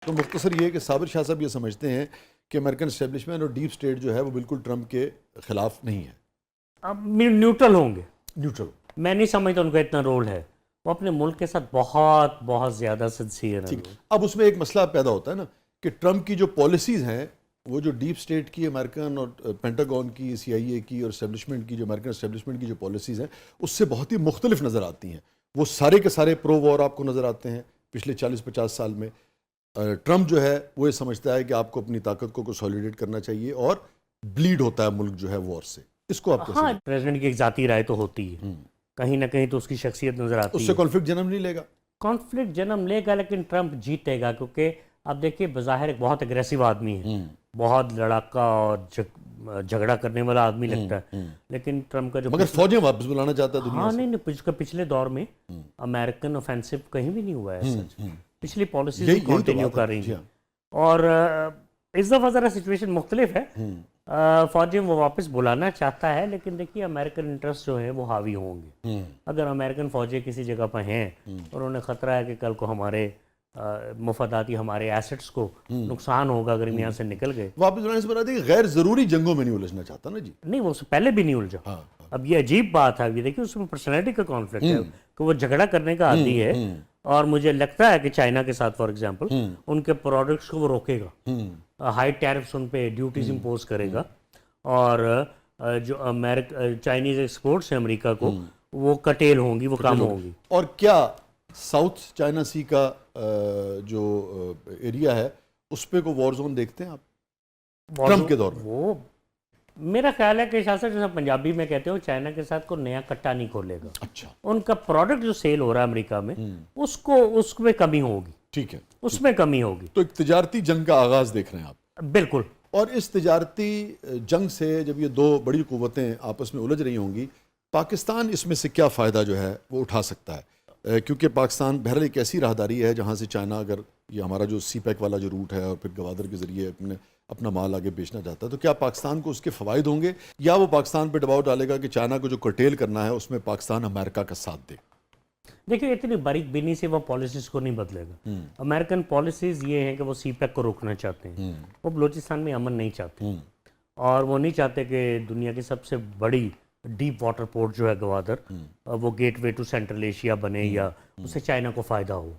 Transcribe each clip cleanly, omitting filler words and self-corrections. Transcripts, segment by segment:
तो मुख्तसर ये है कि साबिर शाह साहब ये समझते हैं कि अमेरिकन इस्टेब्लिशमेंट और डीप स्टेट जो है वो बिल्कुल ट्रंप के खिलाफ नहीं है, अब न्यूट्रल होंगे। न्यूट्रल। मैं नहीं समझता उनका इतना रोल है। वो अपने मुल्क के साथ बहुत बहुत ज़्यादा सिंसियर ठीक। है। अब उसमें एक मसला पैदा होता है ना कि ट्रंप की जो पॉलिसीज़ हैं वो जो डीप स्टेट की, अमेरिकन और पेंटागन की, CIA की और इस्टेब्लिशमेंट की, जो अमेरिकन इस्टेब्लिशमेंट की जो पॉलिसीज़ हैं उससे बहुत ही मुख्तलिफ नज़र आती हैं। वो सारे के सारे प्रो वॉर आपको नज़र आते हैं पिछले 40-50 साल में। ट्रंप जो है वो ये समझता है कि आपको अपनी ताकत को कंसोलिडेट करना चाहिए और ब्लीड होता है मुल्क जो है वॉर से। इसको आप कैसे हाँ, प्रेसिडेंट की एक ज़ाती राय तो होती है, कहीं ना कहीं तो उसकी शख्सियत नज़र आती उससे है। कॉन्फ्लिक्ट जन्म नहीं लेगा? कॉन्फ्लिक्ट जन्म लेगा लेकिन ट्रंप जीतेगा, क्योंकि अब देखिए बज़ाहिर एक बहुत अग्रेसिव आदमी है, बहुत लड़ाका और झगड़ा करने वाला आदमी लगता है, लेकिन ट्रंप का जो मगर फौजें वापस बुलाना चाहता है दुनिया हाँ से। नहीं, पिछले दौर में अमेरिकन ऑफेंसिव कहीं भी नहीं हुआ है सच। पिछली पॉलिसीज यही तो कंटिन्यू बात है। कर रही जी हैं। हाँ। और इस दफ़ा ज़रा सिचुएशन मुख्तलिफ है। फौजें वो वापस बुलाना चाहता है, लेकिन देखिए अमेरिकन इंटरेस्ट जो है वो हावी होंगे। अगर अमेरिकन फौजें किसी जगह पर हैं और उन्हें ख़तरा है कि कल को हमारे मुफादाती, हमारे एसेट्स को नुकसान होगा अगर यहाँ से निकल गए। वापस बुलाने से बना दी गैर ज़रूरी जंगों में नहीं उलझना चाहता ना जी। नहीं, वो उससे पहले भी नहीं उलझा। हाँ। अब ये अजीब बात है, ये देखिए उसमें पर्सनैलिटी का कॉन्फ्लिक्ट है कि वो झगड़ा करने का आदी है। और मुझे लगता है कि चाइना के साथ फॉर एग्जांपल उनके प्रोडक्ट्स को वो रोकेगा, हाई टैरिफ्स उन पे ड्यूटीज इम्पोज करेगा, और जो चाइनीज एक्सपोर्ट्स है अमेरिका को वो कटेल होंगी, वो कम होंगी। और क्या साउथ चाइना सी का जो एरिया है उस पे को वॉर जोन देखते हैं आप ट्रंप के दौर में? वो मेरा ख्याल है कि शासक जैसा पंजाबी में कहते हो, चाइना के साथ कोई नया कट्टा नहीं खोलेगा। अच्छा, उनका प्रोडक्ट जो सेल हो रहा है अमेरिका में उसमें कमी होगी, ठीक है, उसमें कमी होगी। तो एक तिजारती जंग का आगाज देख रहे हैं आप? बिल्कुल। और इस तिजारती जंग से जब ये दो बड़ी कुव्वतें आपस में उलझ रही होंगी, पाकिस्तान इसमें से क्या फ़ायदा जो है वो उठा सकता है? क्योंकि पाकिस्तान बहरहाल एक ऐसी राहदारी है जहाँ से चाइना, अगर ये हमारा जो CPEC वाला जो रूट है और फिर गवादर के ज़रिए अपना माल आगे बेचना चाहता है, तो क्या पाकिस्तान को उसके फ़वाइद होंगे या वो पाकिस्तान पे दबाव डालेगा कि चाइना को जो कर्टेल करना है उसमें पाकिस्तान अमेरिका का साथ दे? देखिए इतनी बारीक बीनी से वो पॉलिसीज को नहीं बदलेगा। अमेरिकन पॉलिसीज ये हैं कि वो CPEC को रोकना चाहते हैं, वो बलूचिस्तान में अमन नहीं चाहते, और वो नहीं चाहते कि दुनिया की सबसे बड़ी डीप वाटर पोर्ट जो है गवादर, वो गेटवे टू सेंट्रल एशिया बने या उससे चाइना को फ़ायदा हो।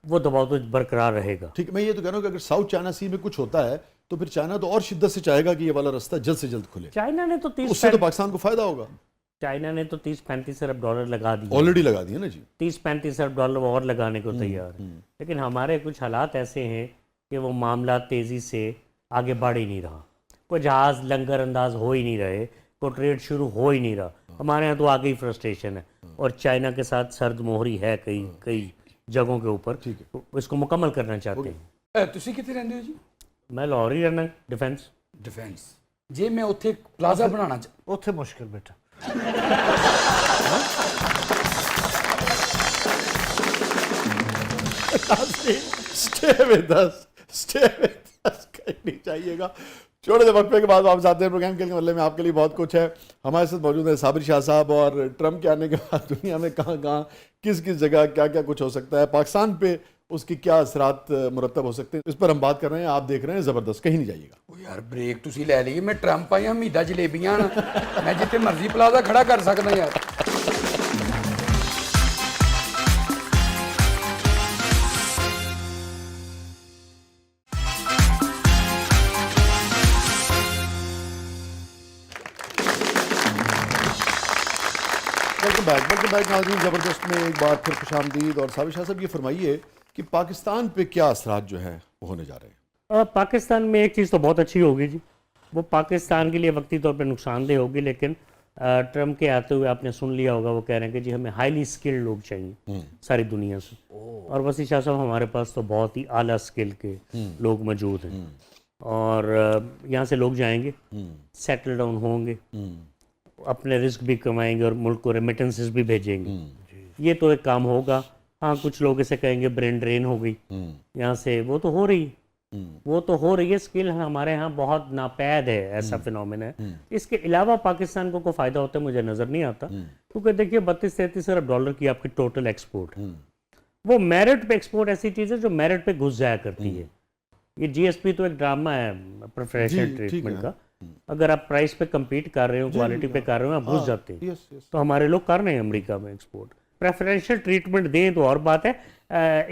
वो दबाव तो बरकरार रहेगा। ठीक है, मैं ये तो कह रहा हूँ कि अगर साउथ चाइना सी में कुछ होता है तो फिर चाइना तो और शिद्दत से चाहेगा कि ये वाला रास्ता जल्द से जल्द खुले। चाइना ने तो उससे तो पाकिस्तान को फायदा होगा। चाइना ने तो 30-35 अरब डॉलर लगा दिए, ऑलरेडी लगा दिए ना जी। 30-35 अरब डॉलर और लगाने को तैयार है। लेकिन हमारे कुछ हालात ऐसे हैं कि वो मामला तेज़ी से आगे बढ़ ही नहीं रहा, कोई जहाज़ लंगर अंदाज हो ही नहीं रहे, कोई ट्रेड शुरू हो ही नहीं रहा। हमारे यहाँ तो आगे ही फ्रस्ट्रेशन है, और चाइना के साथ सर्द मोहरी है कई जगहों के ऊपर। ठीक है, इसको मुकम्मल करना चाहते हैं। ਤੁਸੀਂ ਕਿੱਥੇ ਰਹਿੰਦੇ ਹੋ ਜੀ? मैं लाहौर ही रहना, डिफेंस। ਡਿਫੈਂਸ। ਜੇ ਮੈਂ ਉੱਥੇ ਇੱਕ ਪਲਾਜ਼ਾ ਬਣਾਉਣਾ ਉੱਥੇ ਮੁਸ਼ਕਿਲ ਬੇਟਾ। स्टे विद अस, कहीं नहीं चाहिएगा। छोटे से वक्फे के बाद वापस आते हैं प्रोग्राम के मतलब में। आपके लिए बहुत कुछ है। हमारे साथ मौजूद है साबिर शाह साहब, और ट्रंप के आने के बाद दुनिया में कहाँ कहाँ किस किस जगह क्या क्या कुछ हो सकता है, पाकिस्तान पे उसकी क्या असरात मुरतब हो सकते हैं, इस पर हम बात कर रहे हैं। आप देख रहे हैं ज़बरदस्त, कहीं नहीं जाइएगा। ਉਹ ਯਾਰ ਬ੍ਰੇਕ ਤੁਸੀਂ ਲੈ ਲਈ। ਮੈਂ ਟਰੰਪ ਆਇਆ ਹਮੀਦਾ ਜਲੇਬੀਆਂ ਨਾ, ਮੈਂ ਜਿੱਥੇ ਮਰਜ਼ੀ ਪਲਾਜ਼ਾ ਖੜਾ ਕਰ ਸਕਦਾ ਯਾਰ। वेलकम बैक नाज़रीन। ज़बरदस्त में एक बार फिर खुशामदीद। और साबिर शाह साहब ये फरमाइए कि पाकिस्तान पे क्या असरात जो है वो होने जा रहे हैं? पाकिस्तान में एक चीज़ तो बहुत अच्छी होगी जी, वो पाकिस्तान के लिए वक्ती तौर पे नुकसानदेह होगी, लेकिन ट्रंप के आते हुए आपने सुन लिया होगा वो कह रहे हैं कि जी हमें हाईली स्किल्ड लोग चाहिए सारी दुनिया से। और वसी शाह साहब हमारे पास तो बहुत ही आला स्किल के लोग मौजूद हैं, और यहाँ से लोग जाएंगे, सेटल डाउन होंगे, अपने रिस्क भी कमाएंगे और मुल्क को रेमिटेंसेस भी भेजेंगे। ये तो एक काम होगा। हाँ, कुछ लोग इसे कहेंगे ब्रेन ड्रेन हो गई यहाँ से, वो तो हो रही है। स्किल हमारे यहाँ बहुत नापैद है, ऐसा फिनोमेना है। इसके अलावा पाकिस्तान को कोई फ़ायदा होता है मुझे नज़र नहीं आता, क्योंकि देखिए 32-33 अरब डॉलर की आपकी टोटल एक्सपोर्ट है। वो मेरिट पे एक्सपोर्ट ऐसी चीज़ है जो मेरिट पे घुस जाया करती है। ये जीएसपी तो एक ड्रामा है प्रेफरेंशियल जी, ठीक ट्रीटमेंट है। का। अगर आप प्राइस पे compete कर रहे हो, क्वालिटी पे कर रहे हो, आप घुस जाते हैं। Yes yes. तो हमारे लोग कर रहे हैं अमेरिका में एक्सपोर्ट। प्रेफरेंशियल ट्रीटमेंट दें तो और बात है,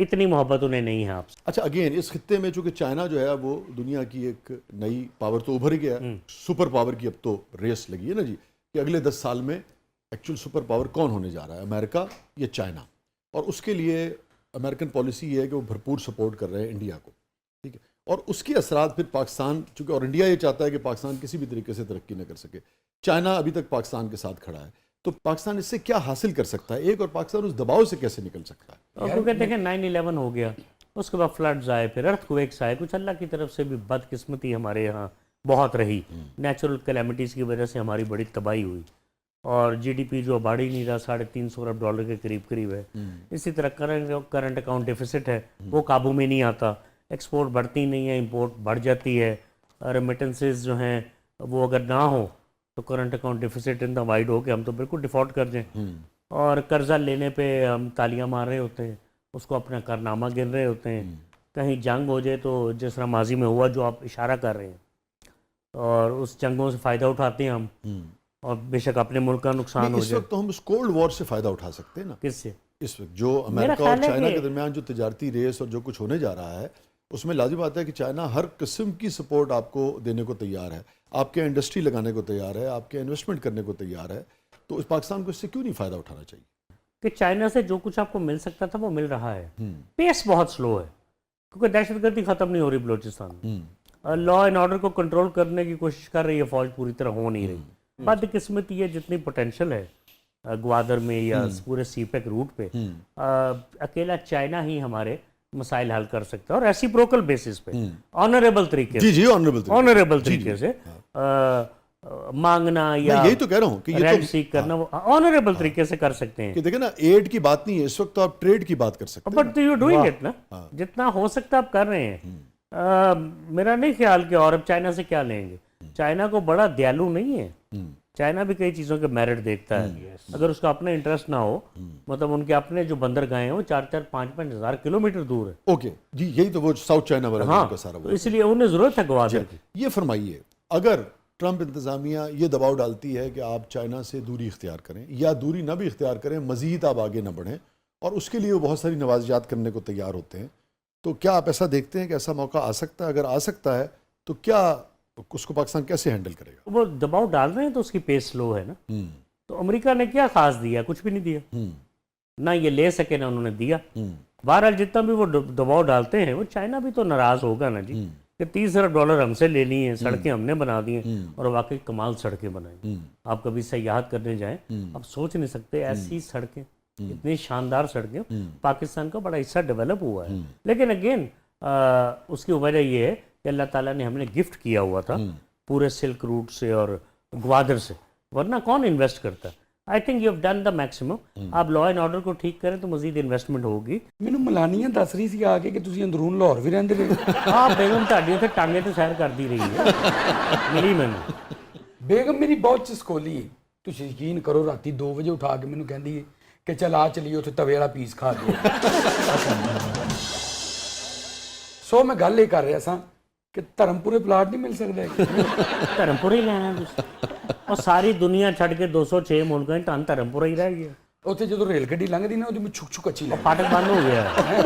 इतनी मोहब्बत उन्हें नहीं है आपसे। अच्छा, अगेन इस खित्ते में चूंकि चाइना जो है वो दुनिया की एक नई पावर तो उभर ही गया है, सुपर पावर की अब तो रेस लगी है ना जी, कि अगले 10 साल में एक्चुअल सुपर पावर कौन होने जा रहा है, अमेरिका या चाइना। और उसके लिए अमेरिकन पॉलिसी ये है कि वो भरपूर सपोर्ट कर रहे हैं इंडिया को, ठीक है। और उसके असरात फिर पाकिस्तान, चूंकि और इंडिया ये चाहता है कि पाकिस्तान किसी भी तरीके से तरक्की न कर सके। चाइना अभी तक पाकिस्तान के साथ खड़ा है, तो पाकिस्तान इससे क्या हासिल कर सकता है एक, और पाकिस्तान उस दबाव से कैसे निकल सकता है? और क्योंकि देखें 9/11 हो गया, उसके बाद फ्लड्स आए, फिर अर्थक्वेक्स आए, कुछ अल्लाह की तरफ से भी बदकिस्मती हमारे यहाँ बहुत रही। नेचुरल कैलेमिटीज़ की वजह से हमारी बड़ी तबाही हुई, और जीडीपी जो बढ़ ही नहीं रहा, $350 अरब डॉलर के करीब करीब है। इसी तरह करंट अकाउंट डेफिसिट है, वो काबू में नहीं आता। एक्सपोर्ट बढ़ती नहीं है, इंपोर्ट बढ़ जाती है। रेमिटेंसेस जो हैं वो अगर ना हो तो करंट अकाउंट डेफिसिट इतना वाइड हो कि हम तो बिल्कुल डिफ़ॉल्ट कर जाएं। और कर्जा लेने पे हम तालियां मार रहे होते हैं, उसको अपना कारनामा गिन रहे होते हैं। कहीं जंग हो जाए तो जिस तरह माजी में हुआ जो आप इशारा कर रहे हैं, और उस जंगों से फ़ायदा उठाते हैं हम, और बेशक अपने मुल्क का नुकसान हो इस जाए। वक्त तो हम उस कोल्ड वॉर से फ़ायदा उठा सकते हैं ना। किससे? इस वक्त जो अमेरिका और ख्याल है चाइना कि- के दरमियान जो तजारती रेस और जो कुछ होने जा रहा है, उसमें लाजिम बात है कि चाइना हर किस्म की सपोर्ट आपको देने को तैयार है, आपके इंडस्ट्री लगाने को तैयार है, आपके इन्वेस्टमेंट करने को तैयार है। तो इस पाकिस्तान को इससे क्यों नहीं फ़ायदा उठाना चाहिए? कि चाइना से जो कुछ आपको मिल सकता था वो मिल रहा है। पेस बहुत स्लो है, क्योंकि दहशतगर्दी ख़त्म नहीं हो रही बलूचिस्तान में। लॉ एंड ऑर्डर को कंट्रोल करने की कोशिश कर रही है फौज, पूरी तरह हो नहीं रही। बदकिस्मती है, जितनी पोटेंशियल है ग्वादर में या पूरे सीपेक रूट पे, अकेला चाइना ही हमारे मसाइल हल कर सकता है, और रेसिप्रोकल बेसिस पे, ऑनरेबल तरीके से, जी जी, ऑनरेबल तरीके से मांगना या मैं यही तो कह रहा हूँ कि ये रेंट तो सीक करना, वो ऑनरेबल तरीके से कर सकते हैं। कि देखे ना, एड की बात नहीं है इस वक्त, तो आप ट्रेड की बात कर सकते हैं। बट यू डूइंग इट ना, जितना हो सकता आप कर रहे हैं। मेरा नहीं ख्याल कि और अब चाइना से क्या लेंगे। चाइना को बड़ा दयालु नहीं है, चाइना भी कई चीज़ों के मेरिट देखता है। अगर उसका अपना इंटरेस्ट ना हो, मतलब उनके अपने जो बंदरगाह हैं वो 4-4, 5-5 हज़ार किलोमीटर दूर है। ओके जी, यही तो वो साउथ चाइना वाला हाँ, का सारा तो वो। इसलिए उन्हें ज़रूरत है ग्वादर की। ये फरमाइए, अगर ट्रंप इंतज़ामिया ये दबाव डालती है कि आप चाइना से दूरी इख्तियार करें, या दूरी ना भी इख्तियार करें, मज़ीद आप आगे ना बढ़ें, और उसके लिए वो बहुत सारी नवाज़ियात करने को तैयार होते हैं, तो क्या आप ऐसा देखते हैं कि ऐसा मौका आ सकता है? अगर आ सकता है तो क्या उसको पाकिस्तान कैसे हैंडल करेगा? वो दबाव डाल रहे हैं तो उसकी पेस स्लो है ना। तो अमेरिका ने क्या खास दिया? कुछ भी नहीं दिया, ना ये ले सके ना उन्होंने दिया। बहरहाल जितना भी वो दबाव डालते हैं, वो चाइना भी तो नाराज होगा ना जी, कि $30 अरब हमसे ले ली हैं, सड़कें हमने बना दी हैं, और वाकई कमाल सड़कें बनाई। आप कभी सयाहत करने जाएं, आप सोच नहीं सकते ऐसी सड़कें, इतनी शानदार सड़कें। पाकिस्तान का बड़ा हिस्सा डेवलप हुआ है, लेकिन अगेन उसकी वजह ये है कि अल्लाह ताला ने हमें गिफ्ट किया हुआ था पूरे सिल्क रूट से और ग्वादर से, वरना कौन इन्वेस्ट करता है? I think you have done the maximum. आप लॉ एंड ऑर्डर को ठीक करें तो मजीद इन्वेस्टमेंट होगी। ਮੈਨੂੰ ਮਲਾਨੀਆ ਦੱਸ ਰਹੀ ਸੀ ਆ ਕੇ ਕਿ ਤੁਸੀਂ ਅੰਦਰੂਨ ਲਾਹੌਰ ਵੀ ਰਹਿੰਦੇ ਰਹੇ। हाँ, बेगम ਤੁਹਾਡੀ ਉੱਥੇ ਟਾਂਗੇ ਤੇ ਸੈਰ ਕਰਦੀ ਰਹੀ ਹੈ, ਮਿਲੀ ਮੈਨੂੰ। ਬੇਗਮ ਮੇਰੀ ਬਹੁਤ ਚਸਕੋਲੀ ਹੈ, ਤੁਸੀਂ ਯਕੀਨ ਕਰੋ ਰਾਤੀ 2 ਵਜੇ ਉਠਾ ਕੇ ਮੈਨੂੰ ਕਹਿੰਦੀ ਹੈ ਕਿ ਚੱਲ ਆ ਚਲੀਏ ਉੱਥੇ ਤਵੇ ਵਾਲਾ ਪੀਸ ਖਾ ਕੇ। ਸੋ ਮੈਂ ਗੱਲ ਇਹ ਕਰ ਰਿਹਾ ਸਾਂ ਕਿ ਧਰਮਪੁਰੇ ਪਲਾਟ ਨਹੀਂ ਮਿਲ ਸਕਦੇ ਹੈਗੇ। ਧਰਮਪੁਰ ਹੀ ਲੈਣਾ ਤੁਸੀਂ, ਉਹ ਸਾਰੀ ਦੁਨੀਆ ਛੱਡ ਕੇ 206 ਮੁਲਕਾਂ 'ਚ ਧਰਮਪੁਰ ਹੀ ਰਹਿ ਗਿਆ। ਉੱਥੇ ਜਦੋਂ ਰੇਲ ਗੱਡੀ ਲੰਘਦੀ ਨਾ ਉਹਦੀ ਮੈਂ ਛੁਕ ਛੁਕ ਅੱਛੀ ਲੱਗਦੀ, फाटक बंद हो गया है,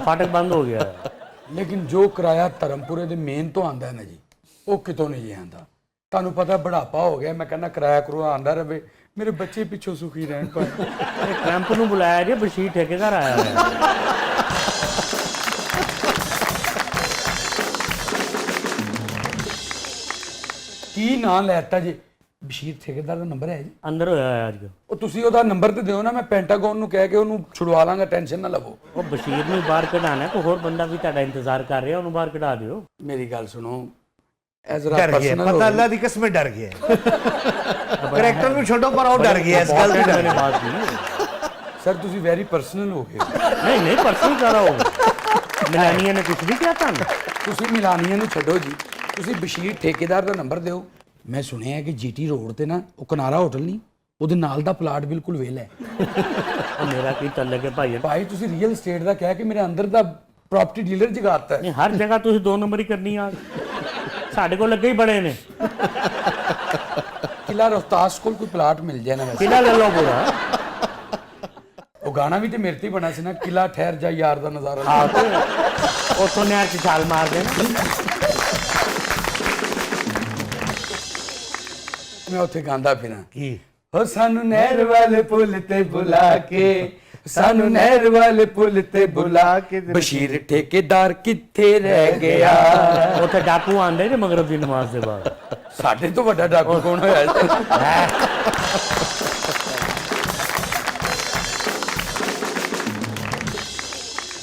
फाटक बंद हो गया है। ਲੇਕਿਨ ਜੋ ਕਿਰਾਇਆ ਧਰਮਪੁਰੇ ਦੇ ਮੇਨ ਤੋਂ ਆਂਦਾ ਹੈ ਨਾ ਜੀ, ਉਹ ਕਿਤੋਂ ਨਹੀਂ ਜੀ ਆਂਦਾ। ਤੁਹਾਨੂੰ ਪਤਾ ਬੁਢਾਪਾ ਹੋ ਗਿਆ, ਮੈਂ ਕਹਿੰਦਾ ਕਿਰਾਇਆ ਕਰੂਆ ਆਂਦਾ ਰਵੇ, ਮੇਰੇ ਬੱਚੇ ਪਿੱਛੋਂ ਸੁਖੀ ਰਹਿਣ ਪਰ। ਇਹ ਟਰੰਪ ਨੂੰ ਬੁਲਾਇਆ ਜੇ, ਬਸ਼ੀਰ ਠੇਕੇਦਾਰ ਆਇਆ ਹੋਇਆ ਹੈ। ਕੀ ਨਾਂ ਲੈਤਾ ਜੀ? ਬਸ਼ੀਰ ਠੇਕੇਦਾਰ ਦਾ ਨੰਬਰ ਹੈ ਜੀ? ਅੰਦਰ ਹੋਇਆ ਹੈ ਅੱਜ। ਉਹ ਤੁਸੀਂ ਉਹਦਾ ਨੰਬਰ ਤੇ ਦਿਓ ਨਾ, ਮੈਂ ਪੈਂਟਾਗਨ ਨੂੰ ਕਹਿ ਕੇ ਉਹਨੂੰ ਛੁਡਵਾ ਲਾਂਗਾ, ਟੈਨਸ਼ਨ ਨਾ ਲਵੋ। ਉਹ ਬਸ਼ੀਰ ਨੂੰ ਬਾਹਰ ਕਢਾਣਾ, ਕੋਈ ਹੋਰ ਬੰਦਾ ਵੀ ਤੁਹਾਡਾ ਇੰਤਜ਼ਾਰ ਕਰ ਰਿਹਾ, ਉਹਨੂੰ ਬਾਹਰ ਕਢਾ ਦਿਓ। ਮੇਰੀ ਗੱਲ ਸੁਣੋ, ਐਜ਼ਰਾ डर गया, ਪਰਸਨਲ पता अल्लाह दी कसम डर गया। करैक्टर ਨੂੰ ਛੱਡੋ ਪਰ ਉਹ ਡਰ ਗਿਆ ਇਸ ਗੱਲ ਤੋਂ। मैंने बात की है। ਸਰ ਤੁਸੀਂ ਵੈਰੀ ਪਰਸਨਲ ਹੋ ਗਏ। नहीं नहीं, पर्सनल कर रहा हूँ। मिलानिया ने कुछ भी किया था ना। ਤੁਸੀਂ ਮਿਲਾਨੀਆਂ ਨੂੰ ਛੱਡੋ ਜੀ, ਤੁਸੀਂ ਬਸ਼ੀਰ ਠੇਕੇਦਾਰ ਦਾ ਨੰਬਰ ਦਿਓ। ਮੈਂ ਸੁਣਿਆ ਕਿ ਜੀਟੀ ਰੋਡ ਤੇ ਨਾ ਉਹ ਕਿਨਾਰਾ ਹੋਟਲ ਨਹੀਂ, ਉਹਦੇ ਨਾਲ ਦਾ ਪਲਾਟ ਬਿਲਕੁਲ ਵਿਹਲਾ ਹੈ। और मेरा की तल्लक है भाई ਭਾਈ ਤੁਸੀਂ ਰੀਅਲ ਏਸਟੇਟ ਦਾ ਕਹਿ ਕੇ ਮੇਰੇ ਅੰਦਰ ਦਾ ਪ੍ਰਾਪਰਟੀ ਡੀਲਰ ਜਗਾਤਾ ਹੈ। नहीं हर जगह तुम 2 नंबर ही करनी आ साढ़े को लगे ही बड़े ने ਕਿਲਾ ਰੋਹਤਾਸ ਕੋਲ ਕੋਈ ਪਲਾਟ ਮਿਲ ਜਾਏ ਨਾ ਵੈਸੇ। किला ले लो पूरा ਉਹ ਗਾਣਾ ਵੀ ਤੇ ਮੇਰੇ ਤੇ ਹੀ ਬਣਾ ਸੀ ਨਾ, ਕਿਲਾ ਠਹਿਰ ਜਾ ਯਾਰ ਦਾ ਨਜ਼ਾਰਾ ਲੈ। हाँ तो उतो नहर की छाल मार देना ਮੈਂ ਉੱਥੇ ਗਾਉਂਦਾ ਫਿਰਾਂ ਕੀ ਹੋ ਸਾਨੂੰ ਨਹਿਰ ਵਾਲੇ ਪੁੱਲ ਤੇ ਬੁਲਾ ਕੇ, ਸਾਨੂੰ ਨਹਿਰ ਵਾਲੇ ਪੁੱਲ ਤੇ ਬੁਲਾ ਕੇ, ਬਸ਼ੀਰ ਠੇਕੇਦਾਰ ਕਿੱਥੇ ਰਹਿ ਗਿਆ। उतो डाकू आंदे ने मगरब की नमाज के बाद ਸਾਡੇ ਤੋਂ ਵੱਡਾ ਡਾਕੂ ਕੌਣ ਹੋਇਆ?